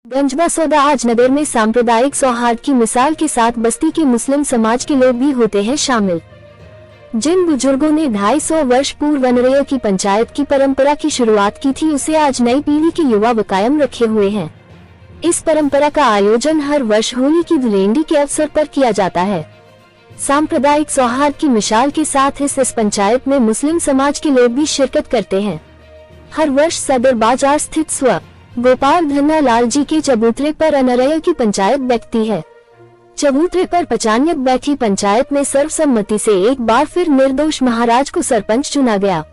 गंजबसौदा आज नगर में सांप्रदायिक सौहार्द की मिसाल के साथ बस्ती के मुस्लिम समाज के लोग भी होते हैं शामिल। जिन बुजुर्गों ने 250 वर्ष पूर्व अनरैया की पंचायत की परंपरा की शुरुआत की थी, उसे आज नई पीढ़ी के युवा व कायम रखे हुए हैं। इस परंपरा का आयोजन हर वर्ष होली की धुलेंडी के अवसर पर किया जाता है। सांप्रदायिक सौहार्द की मिसाल के साथ इस पंचायत में मुस्लिम समाज के लोग भी शिरकत करते हैं। हर वर्ष सदर बाजार स्थित स्व गोपाल धन्ना लाल जी के चबूतरे पर अनरैया की पंचायत बैठती है। चबूतरे पर पचान्यत बैठी पंचायत में सर्वसम्मति से एक बार फिर निर्दोष महाराज को सरपंच चुना गया।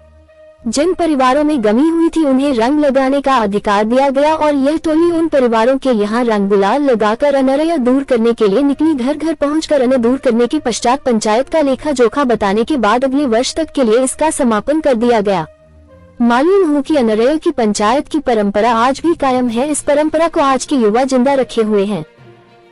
जिन परिवारों में गमी हुई थी उन्हें रंग लगाने का अधिकार दिया गया और यह टोली उन परिवारों के यहाँ रंग गुलाल लगाकर अनरैया दूर करने के लिए निकली। घर घर पहुंचकर अनरैया दूर करने के पश्चात पंचायत का लेखा जोखा बताने के बाद अगले वर्ष तक के लिए इसका समापन कर दिया गया। मालूम हो कि अनरैया की पंचायत की परंपरा आज भी कायम है। इस परंपरा को आज के युवा जिंदा रखे हुए हैं,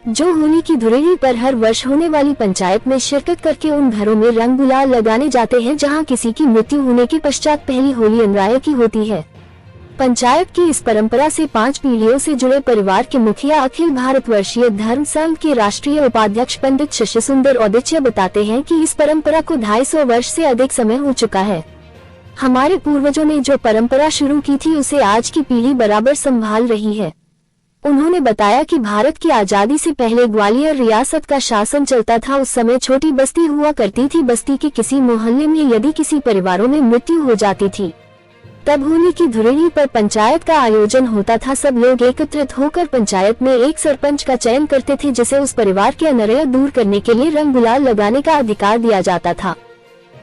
जो होली की धुलेंडी पर हर वर्ष होने वाली पंचायत में शिरकत करके उन घरों में रंग गुलाल लगाने जाते हैं जहां किसी की मृत्यु होने के पश्चात पहली होली अनरैया की होती है। पंचायत की इस परंपरा से 5 पीढ़ियों से जुड़े परिवार के मुखिया अखिल भारतवर्षीय धर्म संघ के राष्ट्रीय उपाध्यक्ष पंडित शशि सुंदर औदिच्य बताते हैं कि इस परंपरा को 250 वर्ष से अधिक समय हो चुका है। हमारे पूर्वजों ने जो परंपरा शुरू की थी उसे आज की पीढ़ी बराबर संभाल रही है। उन्होंने बताया कि भारत की आजादी से पहले ग्वालियर रियासत का शासन चलता था। उस समय छोटी बस्ती हुआ करती थी। बस्ती के किसी मोहल्ले में यदि किसी परिवारों में मृत्यु हो जाती थी, तब होली की धुलेंडी पर पंचायत का आयोजन होता था। सब लोग एकत्रित होकर पंचायत में एक सरपंच का चयन करते थे, जिसे उस परिवार के अनरैया दूर करने के लिए रंग गुलाल लगाने का अधिकार दिया जाता था।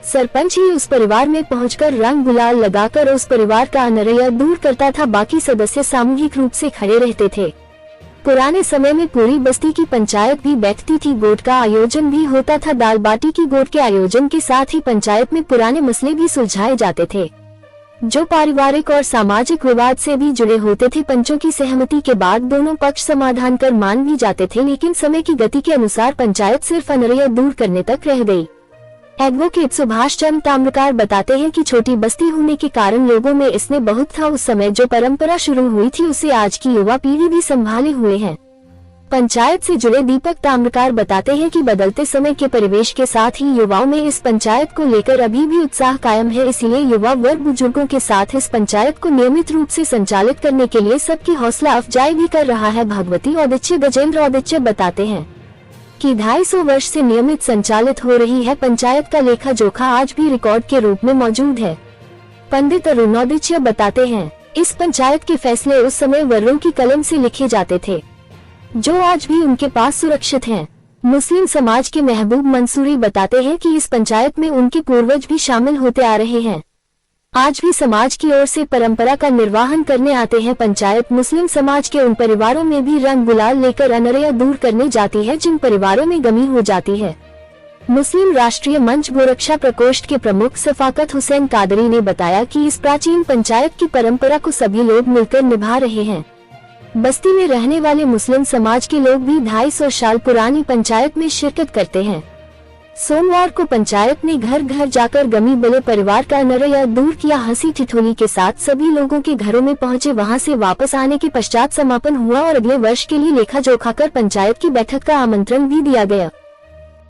सरपंच ही उस परिवार में पहुंचकर रंग गुलाल लगाकर उस परिवार का अनरैया दूर करता था। बाकी सदस्य सामूहिक रूप से खड़े रहते थे। पुराने समय में पूरी बस्ती की पंचायत भी बैठती थी। गोट का आयोजन भी होता था। दाल बाटी की गोट के आयोजन के साथ ही पंचायत में पुराने मसले भी सुलझाए जाते थे, जो पारिवारिक और सामाजिक विवाद से भी जुड़े होते थे। पंचों की सहमति के बाद दोनों पक्ष समाधान कर मान भी जाते थे, लेकिन समय की गति के अनुसार पंचायत सिर्फ अनरैया दूर करने तक रह गई। एडवोकेट सुभाष चंद्र ताम्रकार बताते हैं कि छोटी बस्ती होने के कारण लोगों में इसने बहुत था। उस समय जो परंपरा शुरू हुई थी उसे आज की युवा पीढ़ी भी संभाले हुए हैं। पंचायत से जुड़े दीपक ताम्रकार बताते हैं कि बदलते समय के परिवेश के साथ ही युवाओं में इस पंचायत को लेकर अभी भी उत्साह कायम है। इसलिए युवा वर्ग बुजुर्गों के साथ इस पंचायत को नियमित रूप से संचालित करने के लिए सबकी हौसला अफजाई भी कर रहा है। भगवती औदिच्य गजेंद्र औदिच्य बताते हैं कि 250 वर्ष से नियमित संचालित हो रही है पंचायत का लेखा जोखा आज भी रिकॉर्ड के रूप में मौजूद है। पंडित अरुण औदिच्य बताते हैं, इस पंचायत के फैसले उस समय वर्रों की कलम से लिखे जाते थे, जो आज भी उनके पास सुरक्षित हैं। मुस्लिम समाज के महबूब मंसूरी बताते हैं कि इस पंचायत में उनके पूर्वज भी शामिल होते आ रहे हैं। आज भी समाज की ओर से परंपरा का निर्वाहन करने आते हैं। पंचायत मुस्लिम समाज के उन परिवारों में भी रंग गुलाल लेकर अनरैया दूर करने जाती है जिन परिवारों में गमी हो जाती है। मुस्लिम राष्ट्रीय मंच गोरक्षा प्रकोष्ठ के प्रमुख सफाकत हुसैन कादरी ने बताया कि इस प्राचीन पंचायत की परंपरा को सभी लोग मिलकर निभा रहे हैं। बस्ती में रहने वाले मुस्लिम समाज के लोग भी 250 साल पुरानी पंचायत में शिरकत करते हैं। सोमवार को पंचायत ने घर घर जाकर गमी बले परिवार का अनरैया दूर किया। हंसी ठिठोली के साथ सभी लोगों के घरों में पहुंचे। वहां से वापस आने के पश्चात समापन हुआ और अगले वर्ष के लिए लेखा जोखा कर पंचायत की बैठक का आमंत्रण भी दिया गया।